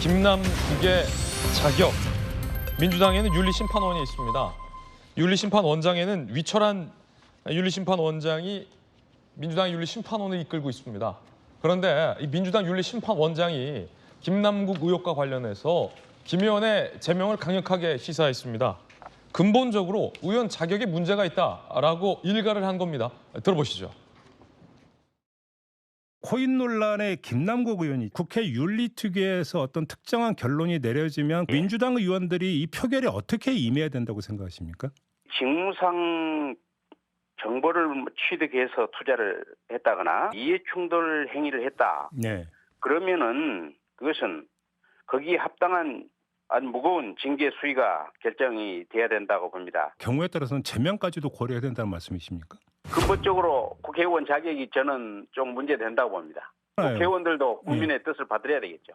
김남국의 자격. 민주당에는 윤리심판원이 있습니다. 윤리심판원장에는 위철한 윤리심판원장이 민주당 윤리심판원을 이끌고 있습니다. 그런데 이 민주당 윤리심판원장이 김남국 의혹과 관련해서 김 의원의 제명을 강력하게 시사했습니다. 근본적으로 의원 자격에 문제가 있다라고 일갈을 한 겁니다. 들어보시죠. 코인 논란에 김남국 의원이 국회 윤리특위에서 어떤 특정한 결론이 내려지면 민주당 의원들이 이 표결에 어떻게 임해야 된다고 생각하십니까? 직무상 정보를 취득해서 투자를 했다거나 이해충돌 행위를 했다. 네. 그러면은 그것은 거기에 합당한 아주 무거운 징계 수위가 결정이 돼야 된다고 봅니다. 경우에 따라서는 제명까지도 고려해야 된다는 말씀이십니까? 근본적으로 국회의원 자격이 저는 좀 문제된다고 봅니다. 네. 국회의원들도 국민의 뜻을 받들어야 되겠죠.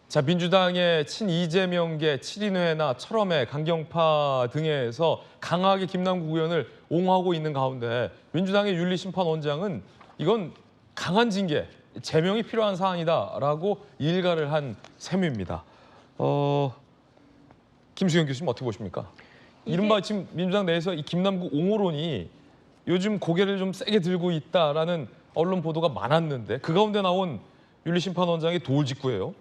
자, 민주당의 친이재명계 7인회나 철험회, 강경파 등에서 강하게 김남국 의원을 옹호하고 있는 가운데 민주당의 윤리심판원장은 이건 강한 징계, 제명이 필요한 사안이다라고 일갈을 한 셈입니다. 김수경 교수님 어떻게 보십니까? 이른바 지금 민주당 내에서 이 김남국 옹호론이 요즘 고개를 좀 세게 들고 있다라는 언론 보도가 많았는데 그 가운데 나온 윤리심판원장이 돌직구예요.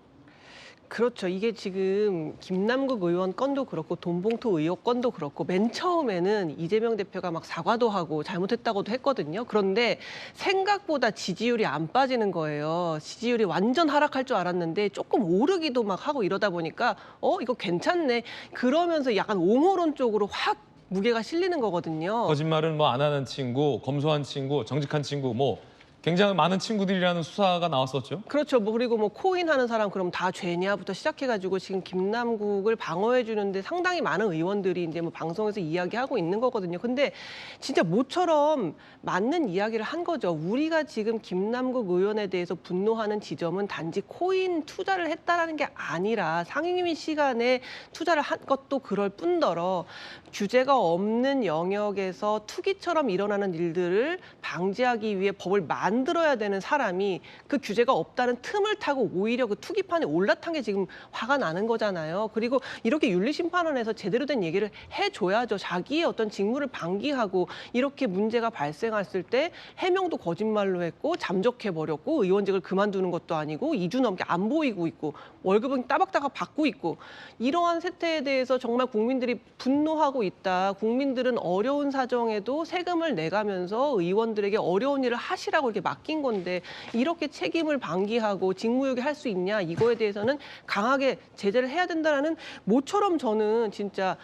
그렇죠. 이게 지금 김남국 의원 건도 그렇고 돈봉투 의혹 건도 그렇고 맨 처음에는 이재명 대표가 막 사과도 하고 잘못했다고도 했거든요. 그런데 생각보다 지지율이 안 빠지는 거예요. 지지율이 완전 하락할 줄 알았는데 조금 오르기도 막 하고 이러다 보니까 이거 괜찮네. 그러면서 약간 옹호론 쪽으로 확 무게가 실리는 거거든요. 거짓말은 뭐 안 하는 친구, 검소한 친구, 정직한 친구 뭐 굉장히 많은 친구들이라는 수사가 나왔었죠. 그렇죠. 그리고 코인 하는 사람 그럼 다 죄냐부터 시작해가지고 지금 김남국을 방어해 주는데 상당히 많은 의원들이 이제 방송에서 이야기하고 있는 거거든요. 근데 진짜 모처럼 맞는 이야기를 한 거죠. 우리가 지금 김남국 의원에 대해서 분노하는 지점은 단지 코인 투자를 했다라는 게 아니라 상임위 시간에 투자를 한 것도 그럴 뿐더러 규제가 없는 영역에서 투기처럼 일어나는 일들을 방지하기 위해 법을 만들어야 되는 사람이 그 규제가 없다는 틈을 타고 오히려 그 투기판에 올라탄 게 지금 화가 나는 거잖아요. 그리고 이렇게 윤리심판원에서 제대로 된 얘기를 해줘야죠. 자기의 어떤 직무를 방기하고 이렇게 문제가 발생했을 때 해명도 거짓말로 했고 잠적해버렸고 의원직을 그만두는 것도 아니고 2주 넘게 안 보이고 있고 월급은 따박따박 받고 있고 이러한 세태에 대해서 정말 국민들이 분노하고 있다. 국민들은 어려운 사정에도 세금을 내가면서 의원들에게 어려운 일을 하시라고 이렇게 맡긴 건데 이렇게 책임을 방기하고 직무유기 할 수 있냐 이거에 대해서는 강하게 제재를 해야 된다는 모처럼 저는 진짜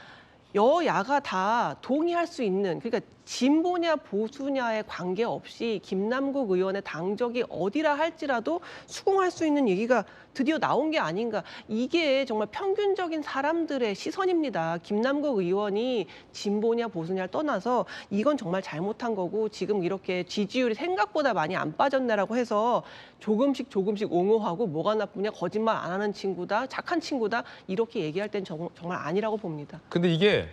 여야가 다 동의할 수 있는 그러니까 진보냐 보수냐에 관계없이 김남국 의원의 당적이 어디라 할지라도 수긍할 수 있는 얘기가 드디어 나온 게 아닌가. 이게 정말 평균적인 사람들의 시선입니다. 김남국 의원이 진보냐 보수냐를 떠나서 이건 정말 잘못한 거고 지금 이렇게 지지율이 생각보다 많이 안 빠졌네라고 해서 조금씩 옹호하고 뭐가 나쁘냐 거짓말 안 하는 친구다 착한 친구다 이렇게 얘기할 땐 정말 아니라고 봅니다. 근데 이게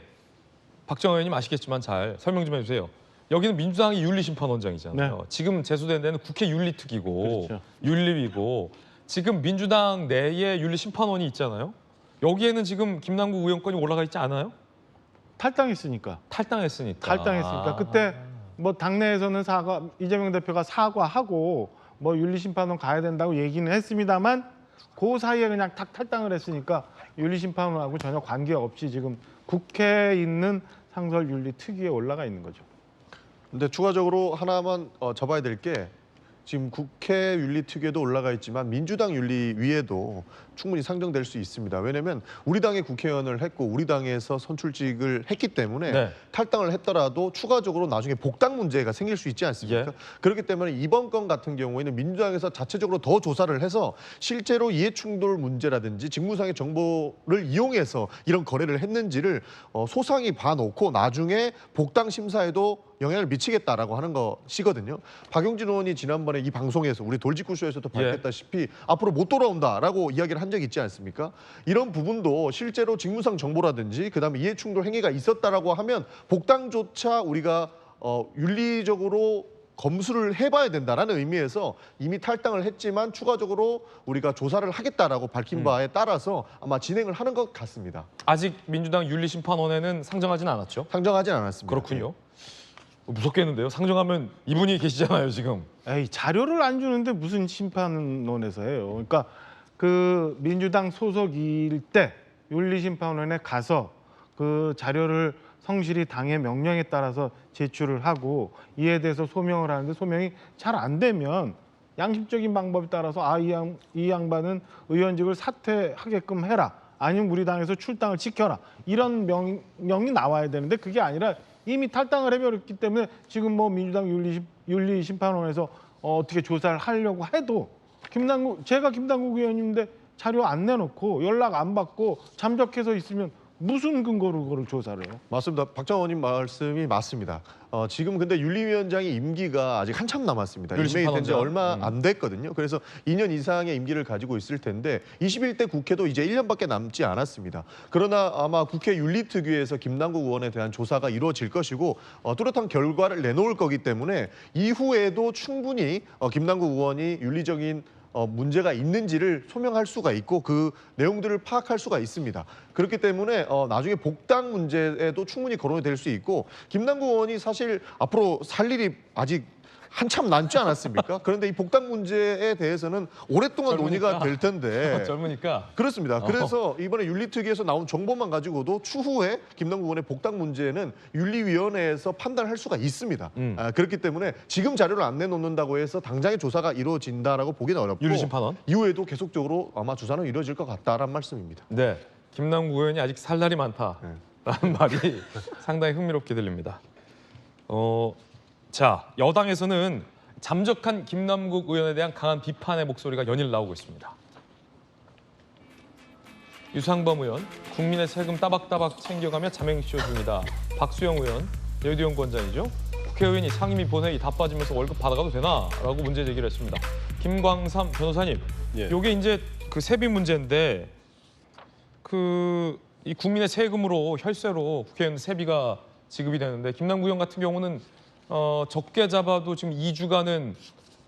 박정희 의원님 아시겠지만 잘 설명 좀 해주세요. 여기는 민주당이 윤리심판원장이잖아요. 네. 지금 제소된 데는 국회 윤리특위고 그렇죠. 윤리위고 지금 민주당 내에 윤리심판원이 있잖아요. 여기에는 지금 김남국 의원권이 올라가 있지 않아요? 탈당했으니까. 탈당했으니까. 그때 뭐 당내에서는 이재명 대표가 사과하고 뭐 윤리심판원 가야 된다고 얘기는 했습니다만 그 사이에 그냥 탁 탈당을 했으니까 윤리심판원하고 전혀 관계없이 지금 국회에 있는 상설윤리특위에 올라가 있는 거죠. 근데 추가적으로 하나만 접어야 될 게 지금 국회 윤리특위에도 올라가 있지만 민주당 윤리위에도 충분히 상정될 수 있습니다. 왜냐하면 우리 당의 국회의원을 했고 우리 당에서 선출직을 했기 때문에 네. 탈당을 했더라도 추가적으로 나중에 복당 문제가 생길 수 있지 않습니까? 예. 그렇기 때문에 이번 건 같은 경우에는 민주당에서 자체적으로 더 조사를 해서 실제로 이해충돌 문제라든지 직무상의 정보를 이용해서 이런 거래를 했는지를 소상히 봐놓고 나중에 복당 심사에도 영향을 미치겠다라고 하는 것이거든요. 박용진 의원이 지난번에 이 방송에서 우리 돌직구쇼에서도 밝혔다시피 앞으로 못 돌아온다라고 이야기를 한 적이 있지 않습니까? 이런 부분도 실제로 직무상 정보라든지 그다음에 이해충돌 행위가 있었다라고 하면 복당조차 우리가 윤리적으로 검수를 해봐야 된다라는 의미에서 이미 탈당을 했지만 추가적으로 우리가 조사를 하겠다라고 밝힌 바에 따라서 아마 진행을 하는 것 같습니다. 아직 민주당 윤리심판원에는 상정하지는 않았죠? 상정하진 않았습니다. 그렇군요. 무섭겠는데요. 상정하면 이분이 계시잖아요, 지금. 에이, 자료를 안 주는데 무슨 심판원에서 해요. 그러니까 그 민주당 소속일 때 윤리심판원에 가서 그 자료를 성실히 당의 명령에 따라서 제출을 하고 이에 대해서 소명을 하는데 소명이 잘 안 되면 양심적인 방법에 따라서 이 양반은 의원직을 사퇴하게끔 해라. 아니면 우리 당에서 출당을 지켜라. 이런 명령이 나와야 되는데 그게 아니라 이미 탈당을 해버렸기 때문에 지금 뭐 민주당 윤리심판원에서 어떻게 조사를 하려고 해도 제가 김남국 의원인데 자료 안 내놓고 연락 안 받고 잠적해서 있으면 무슨 근거로 그걸 조사를 해요? 맞습니다. 박정원 의원님 말씀이 맞습니다. 지금 근데 윤리위원장의 임기가 아직 한참 남았습니다. 임명이 된 지 얼마 안 됐거든요. 그래서 2년 이상의 임기를 가지고 있을 텐데 21대 국회도 이제 1년밖에 남지 않았습니다. 그러나 아마 국회 윤리특위에서 김남국 의원에 대한 조사가 이루어질 것이고 뚜렷한 결과를 내놓을 거기 때문에 이후에도 충분히 김남국 의원이 윤리적인 문제가 있는지를 소명할 수가 있고 그 내용들을 파악할 수가 있습니다. 그렇기 때문에 나중에 복당 문제에도 충분히 거론이 될 수 있고 김남국 의원이 사실 앞으로 살 일이 아직 한참 남지 않았습니까? 그런데 이 복당 문제에 대해서는 오랫동안 논의가 될 텐데 젊으니까. 그렇습니다. 그래서 이번에 윤리특위에서 나온 정보만 가지고도 추후에 김남국 의원의 복당 문제는 윤리위원회에서 판단할 수가 있습니다. 그렇기 때문에 지금 자료를 안 내놓는다고 해서 당장의 조사가 이루어진다라고 보기는 어렵고 윤리심판원? 이후에도 계속적으로 아마 조사는 이루어질 것 같다라는 말씀입니다. 네, 김남국 의원이 아직 살 날이 많다라는 말이 상당히 흥미롭게 들립니다. 자, 여당에서는 잠적한 김남국 의원에 대한 강한 비판의 목소리가 연일 나오고 있습니다. 유상범 의원, 국민의 세금 따박따박 챙겨가며 자맹쇼 중이다. 박수영 의원, 여의도연구원장이죠. 국회의원이 상임위 본회의 다 빠지면서 월급 받아가도 되나? 라고 문제 제기를 했습니다. 김광삼 변호사님, 이게 이제 그 세비 문제인데 이 국민의 세금으로 혈세로 국회의원 세비가 지급이 되는데 김남국 의원 같은 경우는 적게 잡아도 지금 2주간은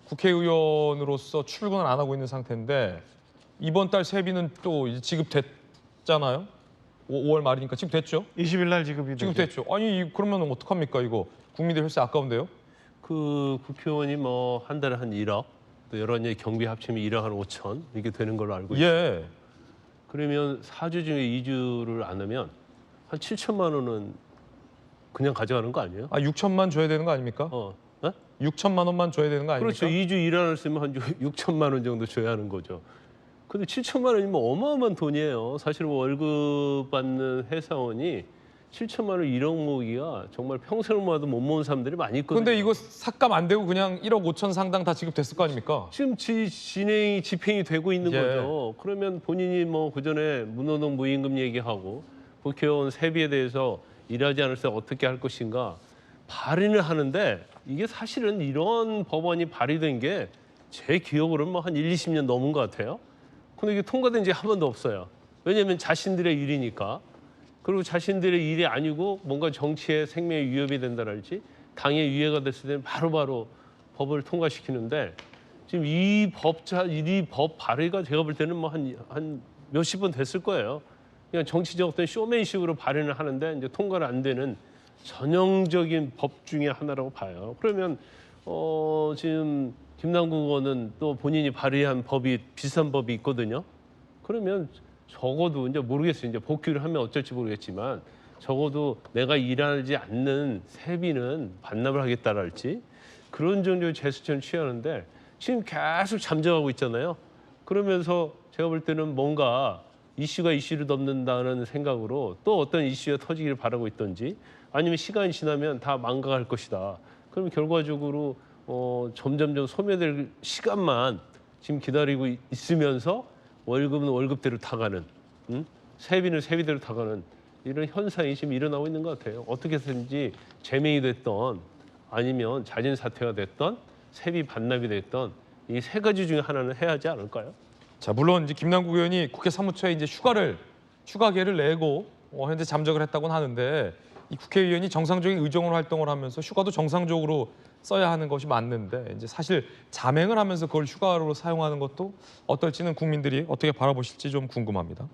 국회의원으로서 출근을 안 하고 있는 상태인데 이번 달 세비는 또 이제 지급됐잖아요. 5월 말이니까 지급됐죠? 20일 날 지급이 되죠. 지급됐죠. 아니 그러면 어떡합니까 이거? 국민들 혈세 아까운데요? 그 국회의원이 뭐 한 달에 한 1억, 또 여러 가지 경비 합치면 1억 한 5천 이렇게 되는 걸로 알고 있어요. 예. 그러면 4주 중에 2주를 안 하면 한 7천만 원은 그냥 가져가는 거 아니에요? 6천만 줘야 되는 거 아닙니까? 6천만 원만 줘야 되는 거 아닙니까? 그렇죠. 2주 일 안 했으면 한 6천만 원 정도 줘야 하는 거죠. 근데 7천만 원이면 어마어마한 돈이에요. 사실 월급 받는 회사원이 7천만 원 1억 모으기가 정말 평생을 모아도 못 모은 사람들이 많이 있거든요. 근데 이거 삭감 안 되고 그냥 1억 5천 상당 다 지급됐을 거 아닙니까? 지금 집행이 되고 있는 예. 거죠. 그러면 본인이 뭐 그전에 무노동 무임금 얘기하고 국회의원 세비에 대해서 일하지 않을 때 어떻게 할 것인가 발의를 하는데 이게 사실은 이런 법안이 발의된 게 제 기억으로는 뭐 한 20년 넘은 것 같아요. 근데 이게 통과된 지 한 번도 없어요. 왜냐하면 자신들의 일이니까. 그리고 자신들의 일이 아니고 뭔가 정치의 생명에 위협이 된다랄지 당에 위해가 됐을 때는 바로바로 법을 통과시키는데 지금 이 법 발의가 제가 볼 때는 뭐 한 몇십 번 됐을 거예요. 그냥 정치적 어떤 쇼맨식으로 발의를 하는데 이제 통과를 안 되는 전형적인 법 중에 하나라고 봐요. 그러면 지금 김남국 의원은 또 본인이 발의한 법이 비슷한 법이 있거든요. 그러면 적어도 이제 모르겠어요. 이제 복귀를 하면 어쩔지 모르겠지만 적어도 내가 일하지 않는 세비는 반납을 하겠다랄지 그런 정도의 제스처를 취하는데 지금 계속 잠적하고 있잖아요. 그러면서 제가 볼 때는 뭔가 이슈가 이슈를 덮는다는 생각으로 또 어떤 이슈가 터지기를 바라고 있던지 아니면 시간이 지나면 다 망각할 것이다. 그럼 결과적으로 점점점 소멸될 시간만 지금 기다리고 있으면서 월급은 월급대로 타가는, 세비는 세비대로 타가는 이런 현상이 지금 일어나고 있는 것 같아요. 어떻게 해서든지 제명이 됐던 아니면 자진 사퇴가 됐던 세비 반납이 됐던 이 세 가지 중에 하나는 해야 하지 않을까요? 자, 물론 이제 김남국 의원이 국회 사무처에 이제 휴가계를 내고 현재 잠적을 했다고는 하는데 이 국회의원이 정상적인 의정원 활동을 하면서 휴가도 정상적으로 써야 하는 것이 맞는데 이제 사실 잠행을 하면서 그걸 휴가로 사용하는 것도 어떨지는 국민들이 어떻게 바라보실지 좀 궁금합니다.